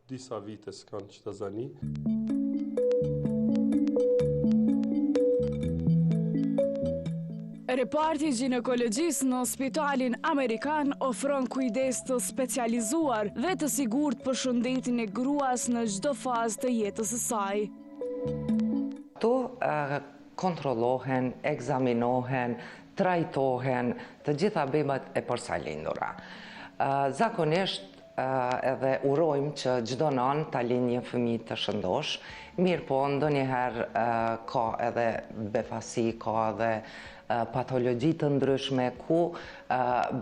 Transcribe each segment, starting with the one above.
disa vite s'kanë qëtëzani. Reparti ginekologjisë në Spitalin Amerikan ofron kujdes të specializuar dhe të sigurt për shëndetin e gruas në çdo fazë të jetës së saj. Tu kontrollohen, ekzaminohen, trajtohen të gjitha bebat e përsalindura. Zakonisht edhe urojmë që çdo nanë ta lind një fëmijë të shëndosh, mirë po ndonjëherë ka edhe befasi, ka edhe patologji të ndryshme ku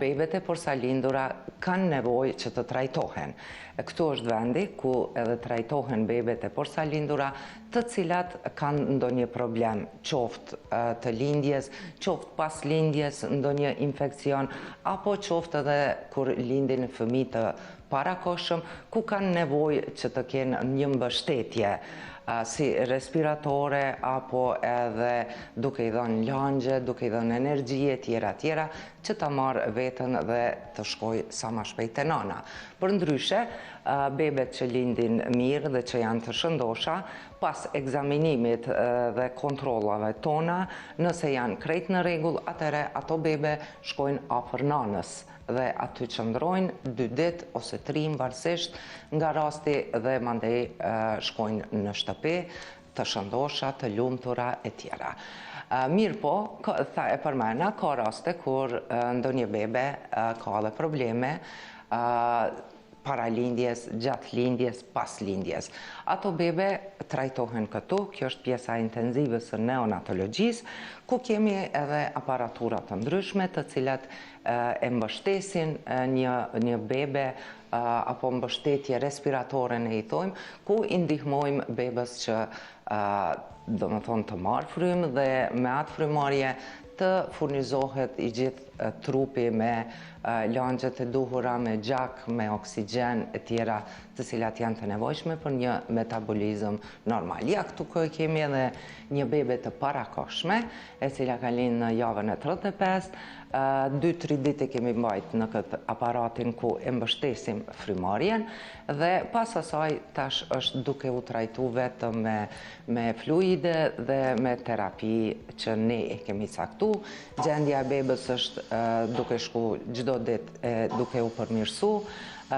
bebet e përsalindura kanë nevojë që të trajtohen. Këtu është vendi ku edhe trajtohen bebet e përsalindura të cilat kanë ndonjë problem, qoftë të lindjes, qoftë pas lindjes, ndonjë infekcion, apo qoftë edhe kur lindin fëmijë të parakohshëm, ku kanë nevojë që të kenë një mbështetje si respiratore, apo edhe duke i dhënë lagje, duke i dhënë energji e tjera, që ta marrë veten dhe të shkojë sa më shpejt te nana. Përndryshe, bebet që lindin mirë dhe që janë të shëndosha, pas ekzaminimit dhe kontrollave tona, nëse janë krejt në rregull, atëherë ato bebe shkojnë afër nanës dhe aty qëndrojnë 2 ditë ose 3 varësisht nga rasti dhe mandej shkojnë në shtëpi të shëndosha, të lumtura e tjera. Mirë po, e përmena, ka raste kur ndonjë bebe ka dhe probleme para lindjes, gjatë lindjes, pas lindjes. Ato bebe trajtohen këtu, kjo është pjesa intenzive së neonatologjisë, ku kemi edhe aparatura të ndryshme të cilat e mbështesin një bebe apo mbështetje respiratore ne i thojmë, ku i ndihmojmë bebes që domethënë të marrë frymë dhe me atë frymarrje të furnizohet i gjithë trupi me lagjet e duhura, me gjak, me oksigjen e tjera të cilat janë të nevojshme për një metabolizëm normal. Ja, këtu kemi edhe një bebe të parakohshme, e cila ka lind në javën e 35, 2-3 ditë kemi mbajt në këtë aparatin ku e mbështesim frymarrjen dhe pas asaj tash është duke u trajtu vetëm me fluide dhe me terapi që ne e kemi caktu. Gjendja e bebes është duke shku çdo ditë duke u përmirësu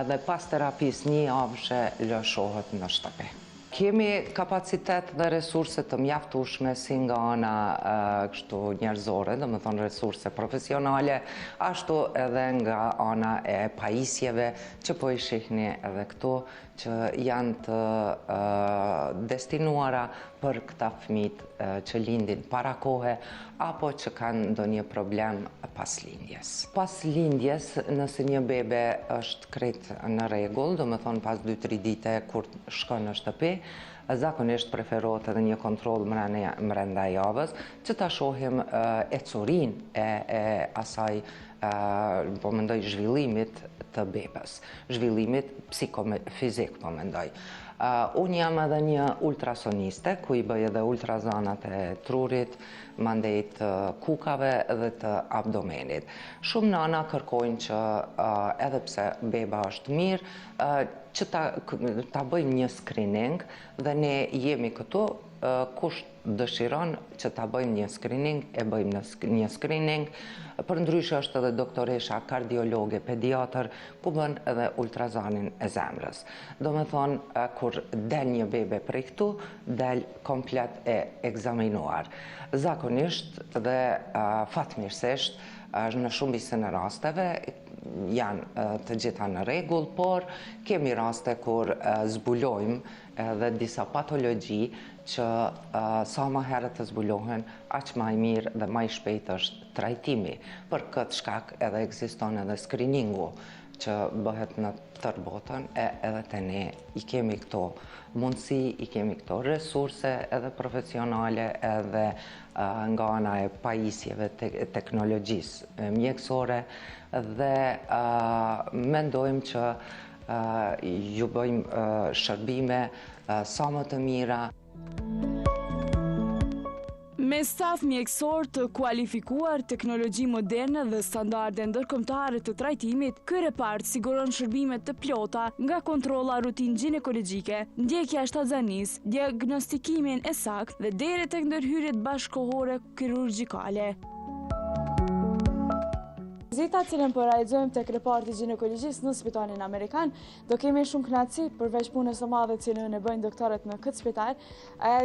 dhe pas terapisë një javëshe lëshohet në shtëpi. Kemi kapacitet dhe resurse të mjaftueshme si nga ana kështu njerëzore, domethënë resurse profesionale, ashtu edhe nga ana e pajisjeve që po i shihni edhe këtu, që janë të destinuara për këta fëmijë që lindin para kohe apo që kanë ndonjë problem pas lindjes. Pas lindjes, nëse një bebe është krejt në rregull, domethënë pas 2-3 dite kur shkon në shtëpi, zakonisht preferohet edhe një kontroll brenda javës, që ta shohim ecurinë e asaj, po mendoj zhvillimit të bebes, zhvillimit psikofizik, po mendoj. Unë jam edhe një ultrasoniste, ku i bëj edhe ultrazanat e trurit, mandej të kukave dhe të abdomenit. Shumë nana kërkojnë që edhe pse beba është mirë, që ta bëjmë një screening dhe ne jemi këtu, kush dëshiron që ta bëjmë një screening, e bëjmë një screening. Përndryshe është edhe doktoresha kardiologe, pediatër, ku bën edhe ultrazanin e zemrës. Domethënë, kur del një bebe prej këtu, del komplet e ekzaminuar. Zakonisht dhe fatmirësisht, në shumicën e rasteve, janë të gjitha në rregull, por kemi raste kur zbulojmë edhe disa patologji që sa më herët të zbulohen, aq më i mirë dhe më i shpejt është trajtimi. Për këtë shkak edhe ekziston edhe screeningu që bëhet në tërë botën, edhe te ne i kemi këto mundësi, i kemi këto resurse edhe profesionale, edhe nga ana e pajisjeve teknologjisë mjekësore dhe mendojmë që ju bëjmë shërbime sa më të mira. Me Me staf mjekësor të kualifikuar, teknologji moderne dhe standarde ndërkombëtare të trajtimit, ky repart siguron shërbimet të plota nga kontrolla rutinë ginekologjike, ndjekja shtatzanisë, diagnostikimin e saktë dhe deri tek ndërhyrjet bashkëkohore kirurgjikale. Vizita cilën po realizojmë tek reparti ginekologjisë në Spitalin Amerikan, do kemi shumë kënaqësi përveç punës së madhe cilën e bëjnë doktorët në këtë spital,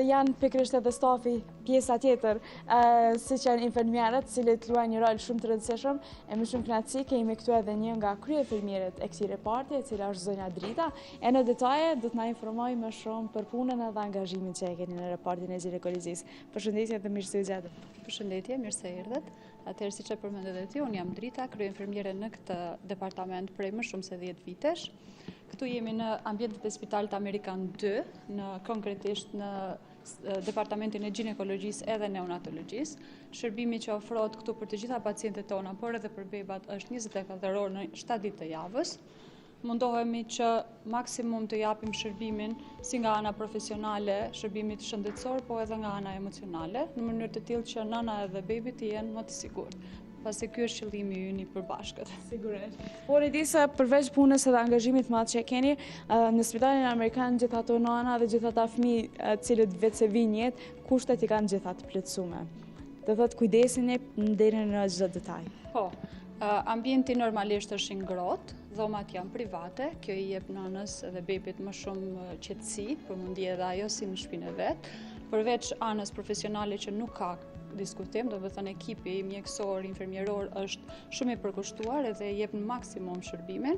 janë pikërisht edhe stafi pjesa tjetër, siç janë infermierët, cilët luajnë një rol shumë të rëndësishëm, e më shumë kënaqësi kemi këtu edhe një nga kryefermierët e këtij reparti, e cila është zonja Drita, e në detaje do të na informojë më shumë për punën edhe angazhimin që e keni në repartin e ginekologjisë. Përshëndetje dhe mirë se u gjetëm. Përshëndetje, mirë se erdhët. Atëherë, siç e përmendet edhe ti, unë jam Drita, kryefermiere në këtë departament prej më shumë se 10 vitesh. Këtu jemi në ambientet e Spitalit Amerikan 2, konkretisht në departamentin e ginekologjisë edhe neonatologjisë. Shërbimi që ofrohet këtu për të gjitha pacientët tona, por edhe për bebat, është 24 orë në 7 ditë të javës. Mundohemi që maksimum të japim shërbimin si nga ana profesionale, shërbimit shëndetësor, po edhe nga ana emocionale, në mënyrë të tillë që nëna edhe bebi të jenë më të sigurt. Pasi ky është qëllimi ynë i përbashkët. Sigurisht. Por e di se përveç punës edhe angazhimit madh që keni, në Spitalin Amerikan gjithë ato nëna dhe gjithë ata fëmijë cilët vetë se vinë jetë, kushtet i kanë gjitha të plotësuara. Do thotë kujdesin deri në çdo detaj. Po, ambienti normalisht është i ngrohtë, dhomat janë private, kjo i jep nënës dhe bebit më shumë qetësi, për mundi edhe ajo si në shtëpinë e vet. Përveç anës profesionale që nuk ka diskutim, do të thënë ekipi mjekësor, infermieror është shumë i përkushtuar edhe i jep në maksimum shërbimin.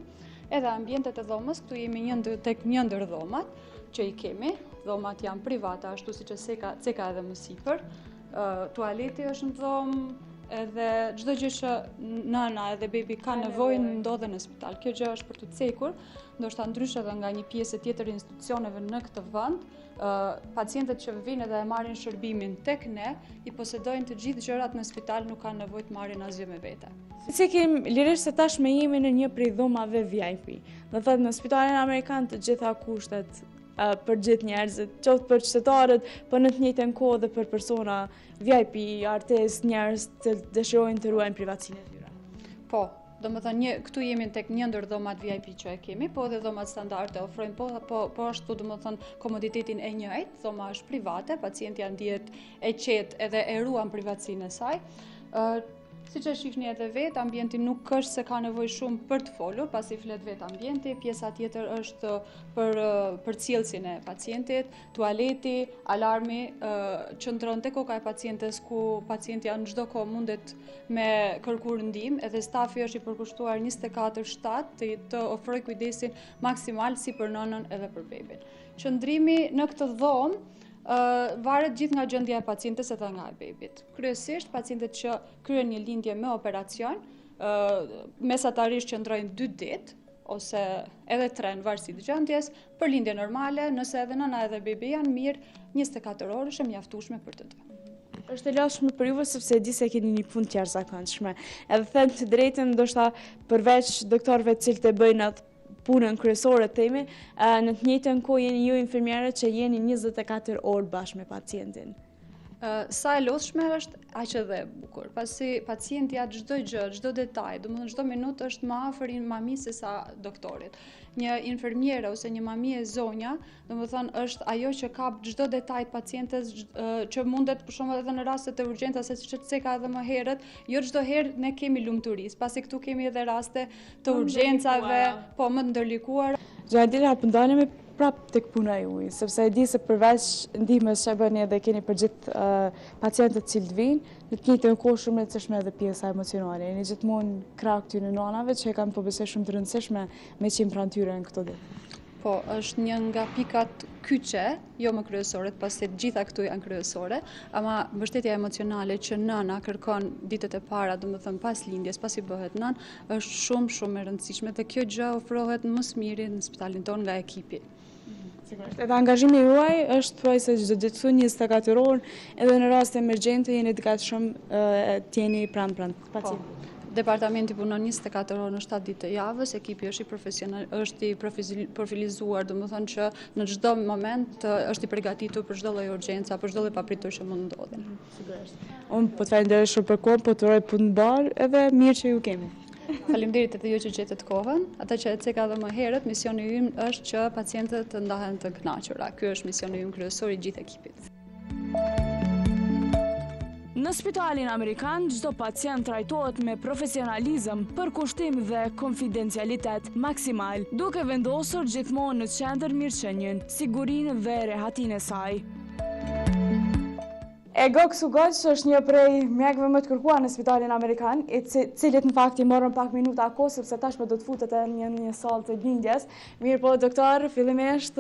Edhe ambientet e dhomës, këtu jemi tek një ndër dhomat që i kemi. Dhomat janë private, ashtu siç e ceka edhe më sipër. Tualeti është në dhomë, edhe çdo gjë që nëna edhe bebi ka nevojë ndodhe në spital. Kjo gjë është për të cekur, ndoshta ndryshe edhe nga një pjesë tjetër e institucioneve në këtë vend, pacientët që vinë dhe e marrin shërbimin tek ne, i posedojnë të gjithë gjërat në spital, nuk kanë nevojë të marrin asgjë me vete. Si kemi lirisht se tashmë jemi në një prej dhomave VIP. Do thotë në Spitalin Amerikan të gjitha kushtet për gjithë njerëzit, qoftë për qytetarët, por në të njëjtën kohë dhe për persona VIP, artistë, njerëz që dëshirojnë të ruajnë privatësinë e tyre. Po, domethënë këtu jemi tek një ndër dhomat VIP që e kemi, po edhe dhomat standarde ofrojnë po ashtu domethënë komoditetin e njëjtë, dhoma është private, pacienti janë ndihet e qetë edhe e ruan privatësinë e saj. Siç e shihni edhe vetë, ambienti nuk është se ka nevojë shumë për të folur, pasi flet vetë ambienti, pjesa tjetër është për cilësin e pacientit, tualeti, alarmi, qëndron tek koka e pacientes ku pacienti në çdo kohë mundet me kërkuar ndihmë, edhe stafi është i përkushtuar 24/7 të ofrojë kujdesin maksimal si për nënën edhe për bebin. Qëndrimi në këtë dhomë varet gjithë nga gjendja e pacientes edhe nga e bebit. Kryesisht, pacientet që kryen një lindje me operacion, mesatarisht qëndrojnë 2 ditë, ose edhe 3 në varësi të gjendjes, për lindje normale, nëse edhe nëna edhe bebi janë mirë, 24 orë është e mjaftueshme për të dy. Është e lashme për juve sepse di se keni një punë të jashtëzakonshme. Edhe them të drejtën, ndoshta përveç doktorëve të cilët e bëjnë atë punën kryesore themi, në të njëjtën kohë jeni ju infermierët që jeni 24 orë bashkë me pacientin. Sa e lodhshme është, aq edhe e bukur, pasi pacienti atë çdo gjë, çdo detaj, domethënë çdo minutë është më afër mamis se sa doktorit. Një infermiere ose një mami e zonja, domethënë është ajo që ka çdo detaj të pacientes që mundet për shembull edhe në raste të urgjenta, se siç e ceka edhe më herët, jo çdo herë ne kemi lumturisë, pasi këtu kemi edhe raste të urgjencave, po më ndërlikuara. Gjadila, po ndalemi prapë tek puna juaj, sepse e di se përveç ndihmës që bëni edhe keni për gjithë pacientët që vinë, në të njëjtën kohë shumë e rëndësishme edhe pjesa emocionale. Jeni gjithmonë krah këtyre nënave që kanë pobëse shumë të rëndësishme me qenë pranë tyre në këto ditë. Po, është një nga pikat kyçe, jo më kryesore, pasi të gjitha këtu janë kryesore, ama mbështetja emocionale që nëna kërkon ditët e para, domethënë pas lindjes, pasi bëhet nën, është shumë e rëndësishme dhe kjo gjë ofrohet më së miri në spitalin tonë nga ekipi. Sigurisht. Edhe angazhimi juaj është thuajse çdo ditë 24 orë, edhe në raste emergjente jeni të gatshëm të jeni pranë pacientit. Departamenti punon 24 orë në 7 ditë të javës, ekipi është i profilizuar, domethënë që në çdo moment është i përgatitur për çdo lloj urgjenca, për çdo lloj papritur që mund ndodhin. Unë po të falenderoj shumë për kohën, po të uroj punë të mbar edhe mirë që ju kemi. Faleminderit edhe ju që gjetët kohën. Ata që ceka edhe më herët, misioni ymë është që pacientët të ndahen të kënaqura. Ky është misioni ymë kryesor i gjithë ekipit. Në spitalin amerikan, çdo pacient trajtohet me profesionalizëm, përkushtim dhe konfidencialitet maksimal, duke vendosur gjithmonë në qendër mirëqenien, sigurinë dhe rehatin e saj. Ego Ksugoc është një prej mjekëve më të kërkuar në spitalin amerikan, i cilit në fakt i morën pak minuta kohë, sepse tashmë do të futet në një sallë të lindjes. Mirë po, doktor, fillimisht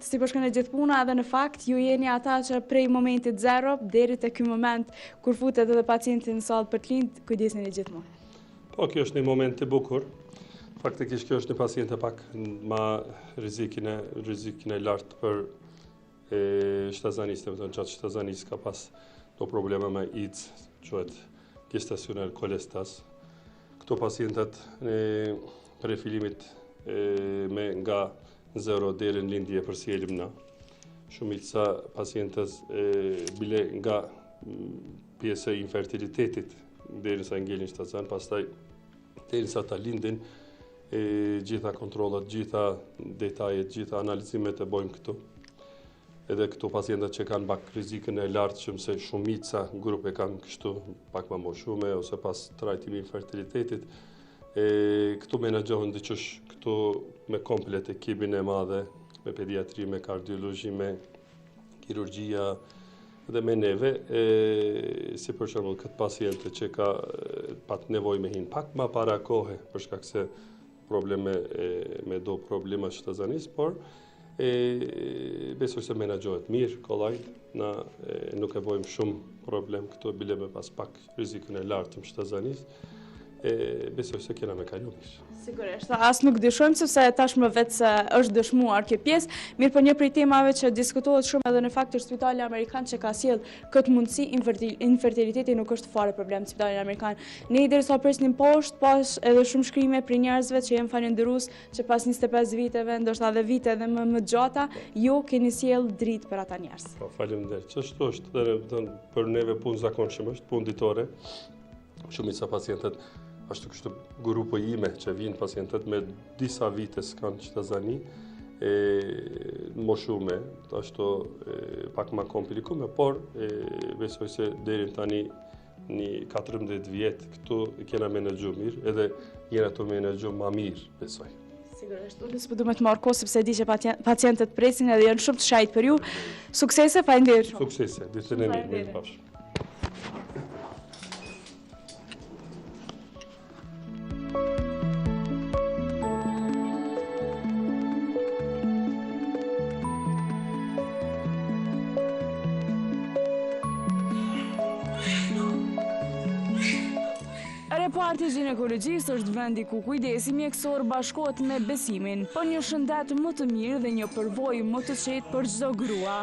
si përshkon e gjithë puna, edhe në fakt ju jeni ata që prej momentit 0 deri te ky moment kur futet edhe pacienti në sallë për të lindë, kujdeseni gjithmonë. Po, kjo është një moment i bukur. Faktikisht kjo është një pacient e pak ma rizikin e lartë për shtazanistë, gjatë shtazanisë ka pas do probleme me AIDS, quhet gestacional kolestas. Këto pacientat për fillimit me nga 0 deri në lindje përsielim na. Shumica pacientës bile nga pjesë e infertilitetit derisa ngelin shtazan, pastaj derisa ta lindin, gjitha kontrollat, gjitha detajet, gjitha analizimet e bojmë këtu. Edhe këto pacientët që kanë pak rizikën e lartë që mëse shumica grupe kanë kështu pak më moshume ose pas trajtimi infertilitetit, këtu menagjohen dyqysh këtu me komplet ekipin e madhe, me pediatri, me kardiologji, me kirurgjia dhe me neve, si për shembull këtë pacientë që ka pat nevojë me hin pak më para kohe për shkak se probleme me do problema shtazanis, por besoj se menagjohet mirë, kollaj, na nuk e bojmë shumë problem këto bile me pas pak rizikën e lartë të shtazanis, besoj se kena me kalu mirë. Sigurisht, as nuk dyshojmë sepse tashmë vetë se është dëshmuar kjo pjesë, mirë po një prej temave që diskutohet shumë edhe në fakt është spitali amerikan që ka sjell këtë mundësi, infertiliteti nuk është fare problem në spitalin amerikan. Ne derisa presnim poshtë, pas edhe shumë shkrime për njerëzve që janë falënderues që pas 25 viteve, ndoshta edhe vite edhe më gjata, ju keni sjell dritë për ata njerëz. Po, faleminderit. Ç'është është për neve punë zakonshme, është punë ditore. Shumica pacientët ashtu kështu grupo ime që vinë pacientët me disa vite s'kanë shtazani, moshume, ashtu pak ma komplikume, por besoj se deri tani një 14 vjetë këtu kena menagju mirë, edhe jena të menagju ma mirë, besoj. Sigurisht, unë s'po du me të marrë kohë, sepse di që pacientët presin edhe janë shumë të shajt për ju. Suksese, faleminderit shumë. Suksese, ditën e mirë pafsh. Reparti ginekologjisë është vendi ku kujdesi mjekësor bashkohet me besimin, për një shëndet më të mirë dhe një përvojë më të qetë për çdo grua.